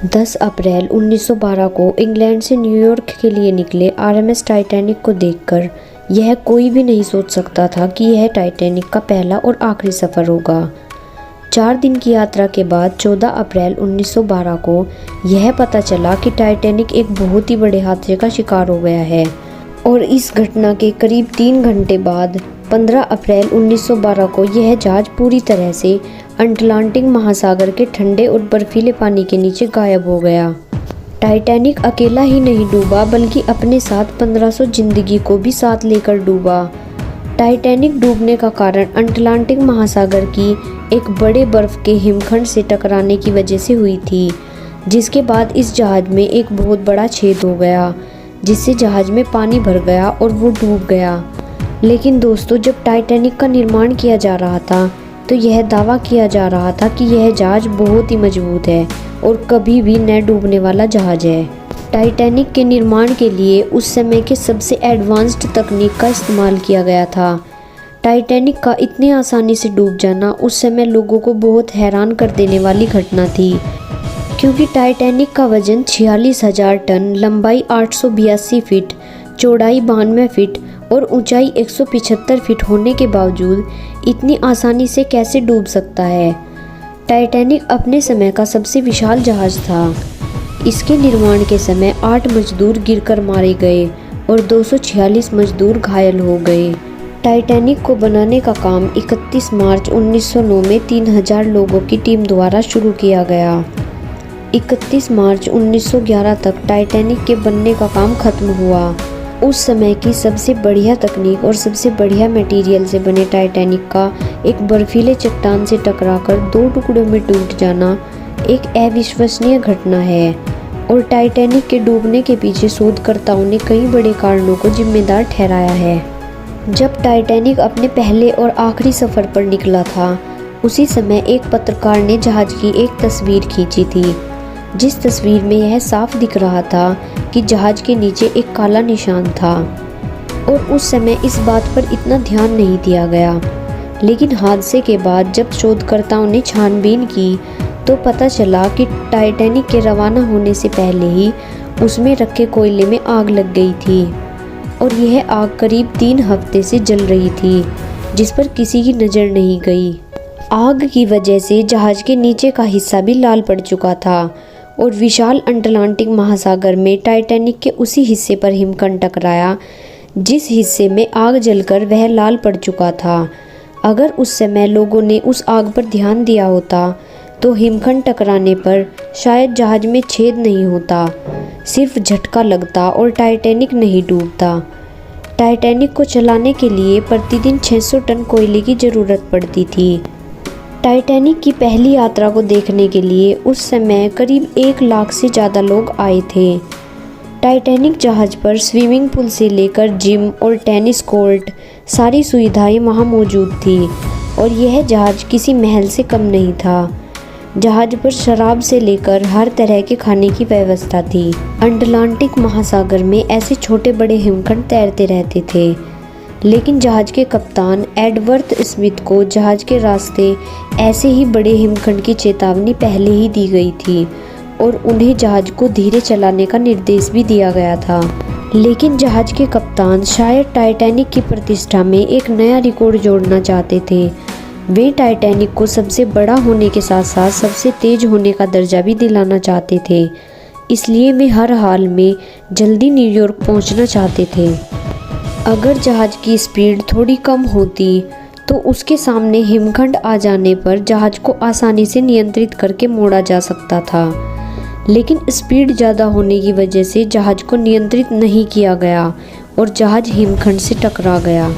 10 अप्रैल 1912 को इंग्लैंड से न्यूयॉर्क के लिए निकले आरएमएस टाइटैनिक को देखकर यह कोई भी नहीं सोच सकता था कि यह टाइटैनिक का पहला और आखिरी सफ़र होगा। 4 दिन की यात्रा के बाद 14 अप्रैल 1912 को यह पता चला कि टाइटैनिक एक बहुत ही बड़े हादसे का शिकार हो गया है और इस घटना के करीब 3 घंटे बाद 15 अप्रैल 1912 को यह जहाज पूरी तरह से अटलांटिक महासागर के ठंडे और बर्फीले पानी के नीचे गायब हो गया। टाइटैनिक अकेला ही नहीं डूबा बल्कि अपने साथ 1500 जिंदगी को भी साथ लेकर डूबा। टाइटैनिक डूबने का कारण अटलांटिक महासागर की एक बड़े बर्फ के हिमखंड से टकराने की वजह से हुई थी, जिसके बाद इस जहाज में एक बहुत बड़ा छेद हो गया जिससे जहाज में पानी भर गया और वो डूब गया। लेकिन दोस्तों, जब टाइटैनिक का निर्माण किया जा रहा था तो यह दावा किया जा रहा था कि यह जहाज बहुत ही मजबूत है और कभी भी न डूबने वाला जहाज है। टाइटैनिक के निर्माण के लिए उस समय के सबसे एडवांस्ड तकनीक का इस्तेमाल किया गया था। टाइटैनिक का इतने आसानी से डूब जाना उस समय लोगों को बहुत हैरान कर देने वाली घटना थी, क्योंकि टाइटैनिक का वजन 46,000 टन, लंबाई 882 फीट, चौड़ाई 92 फीट और ऊंचाई 175 फीट होने के बावजूद इतनी आसानी से कैसे डूब सकता है। टाइटैनिक अपने समय का सबसे विशाल जहाज था। इसके निर्माण के समय 8 मजदूर गिरकर मारे गए और 246 मजदूर घायल हो गए। टाइटैनिक को बनाने का काम 31 मार्च 1909 में 3000 लोगों की टीम द्वारा शुरू किया गया। 31 मार्च 1911 तक टाइटैनिक के बनने का काम खत्म हुआ। उस समय की सबसे बढ़िया तकनीक और सबसे बढ़िया मटेरियल से बने टाइटैनिक का एक बर्फीले चट्टान से टकराकर 2 टुकड़ों में टूट जाना एक अविश्वसनीय घटना है और टाइटैनिक के डूबने के पीछे शोधकर्ताओं ने कई बड़े कारणों को जिम्मेदार ठहराया है। जब टाइटैनिक अपने पहले और आखिरी सफ़र पर निकला था, उसी समय एक पत्रकार ने जहाज की एक तस्वीर खींची थी, जिस तस्वीर में यह साफ दिख रहा था कि जहाज के नीचे एक काला निशान था और उस समय इस बात पर इतना ध्यान नहीं दिया गया। लेकिन हादसे के बाद जब शोधकर्ताओं ने छानबीन की तो पता चला कि टाइटैनिक के रवाना होने से पहले ही उसमें रखे कोयले में आग लग गई थी और यह आग करीब 3 हफ्ते से जल रही थी, जिस पर किसी की नज़र नहीं गई। आग की वजह से जहाज के नीचे का हिस्सा भी लाल पड़ चुका था और विशाल अटलांटिक महासागर में टाइटैनिक के उसी हिस्से पर हिमखंड टकराया जिस हिस्से में आग जलकर वह लाल पड़ चुका था। अगर उस समय लोगों ने उस आग पर ध्यान दिया होता तो हिमखंड टकराने पर शायद जहाज में छेद नहीं होता, सिर्फ झटका लगता और टाइटैनिक नहीं डूबता। टाइटैनिक को चलाने के लिए प्रतिदिन 600 टन कोयले की ज़रूरत पड़ती थी। टाइटैनिक की पहली यात्रा को देखने के लिए उस समय करीब 1 लाख से ज़्यादा लोग आए थे। टाइटैनिक जहाज़ पर स्विमिंग पूल से लेकर जिम और टेनिस कोर्ट सारी सुविधाएं वहां मौजूद थी और यह जहाज़ किसी महल से कम नहीं था। जहाज़ पर शराब से लेकर हर तरह के खाने की व्यवस्था थी। अटलांटिक महासागर में ऐसे छोटे बड़े हिमखंड तैरते रहते थे, लेकिन जहाज के कप्तान एडवर्ड स्मिथ को जहाज के रास्ते ऐसे ही बड़े हिमखंड की चेतावनी पहले ही दी गई थी और उन्हें जहाज को धीरे चलाने का निर्देश भी दिया गया था। लेकिन जहाज के कप्तान शायद टाइटैनिक की प्रतिष्ठा में एक नया रिकॉर्ड जोड़ना चाहते थे। वे टाइटैनिक को सबसे बड़ा होने के साथ साथ सबसे तेज होने का दर्जा भी दिलाना चाहते थे, इसलिए वे हर हाल में जल्दी न्यूयॉर्क पहुंचना चाहते थे। अगर जहाज की स्पीड थोड़ी कम होती तो उसके सामने हिमखंड आ जाने पर जहाज को आसानी से नियंत्रित करके मोड़ा जा सकता था, लेकिन स्पीड ज़्यादा होने की वजह से जहाज को नियंत्रित नहीं किया गया और जहाज हिमखंड से टकरा गया।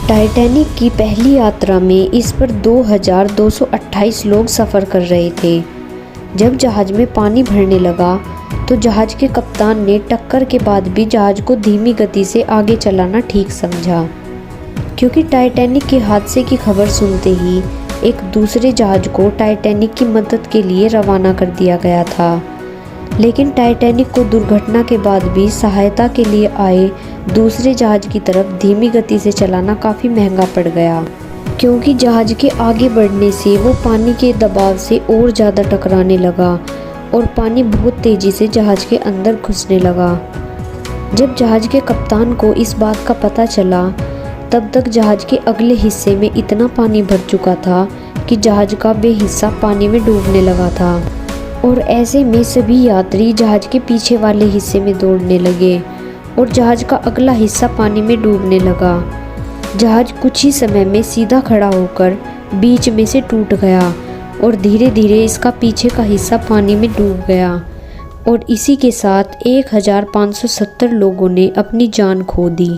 टाइटैनिक की पहली यात्रा में इस पर 2228 लोग सफ़र कर रहे थे। जब जहाज में पानी भरने लगा तो जहाज के कप्तान ने टक्कर के बाद भी जहाज को धीमी गति से आगे चलाना ठीक समझा, क्योंकि टाइटैनिक के हादसे की खबर सुनते ही एक दूसरे जहाज को टाइटैनिक की मदद के लिए रवाना कर दिया गया था। लेकिन टाइटैनिक को दुर्घटना के बाद भी सहायता के लिए आए दूसरे जहाज की तरफ धीमी गति से चलाना काफ़ी महंगा पड़ गया, क्योंकि जहाज के आगे बढ़ने से वो पानी के दबाव से और ज़्यादा टकराने लगा और पानी बहुत तेज़ी से जहाज़ के अंदर घुसने लगा। जब जहाज़ के कप्तान को इस बात का पता चला, तब तक जहाज़ के अगले हिस्से में इतना पानी भर चुका था कि जहाज़ का वे हिस्सा पानी में डूबने लगा था। और ऐसे में सभी यात्री जहाज़ के पीछे वाले हिस्से में दौड़ने लगे और जहाज़ का अगला हिस्सा पानी में डूबने लगा। जहाज़ कुछ ही समय में सीधा खड़ा होकर बीच में से टूट गया और धीरे धीरे इसका पीछे का हिस्सा पानी में डूब गया और इसी के साथ 1570 लोगों ने अपनी जान खो दी।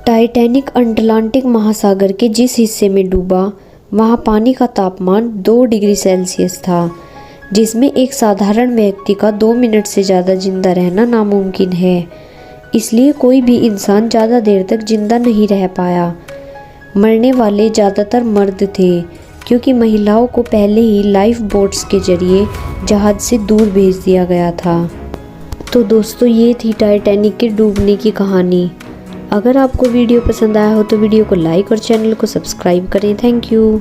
टाइटैनिक अटलांटिक महासागर के जिस हिस्से में डूबा, वहाँ पानी का तापमान 2 डिग्री सेल्सियस था, जिसमें एक साधारण व्यक्ति का 2 मिनट से ज़्यादा जिंदा रहना नामुमकिन है। इसलिए कोई भी इंसान ज़्यादा देर तक जिंदा नहीं रह पाया। मरने वाले ज़्यादातर मर्द थे, क्योंकि महिलाओं को पहले ही लाइफ बोट्स के जरिए जहाज़ से दूर भेज दिया गया था। तो दोस्तों, ये थी टाइटैनिक के डूबने की कहानी। अगर आपको वीडियो पसंद आया हो तो वीडियो को लाइक और चैनल को सब्सक्राइब करें। Thank you.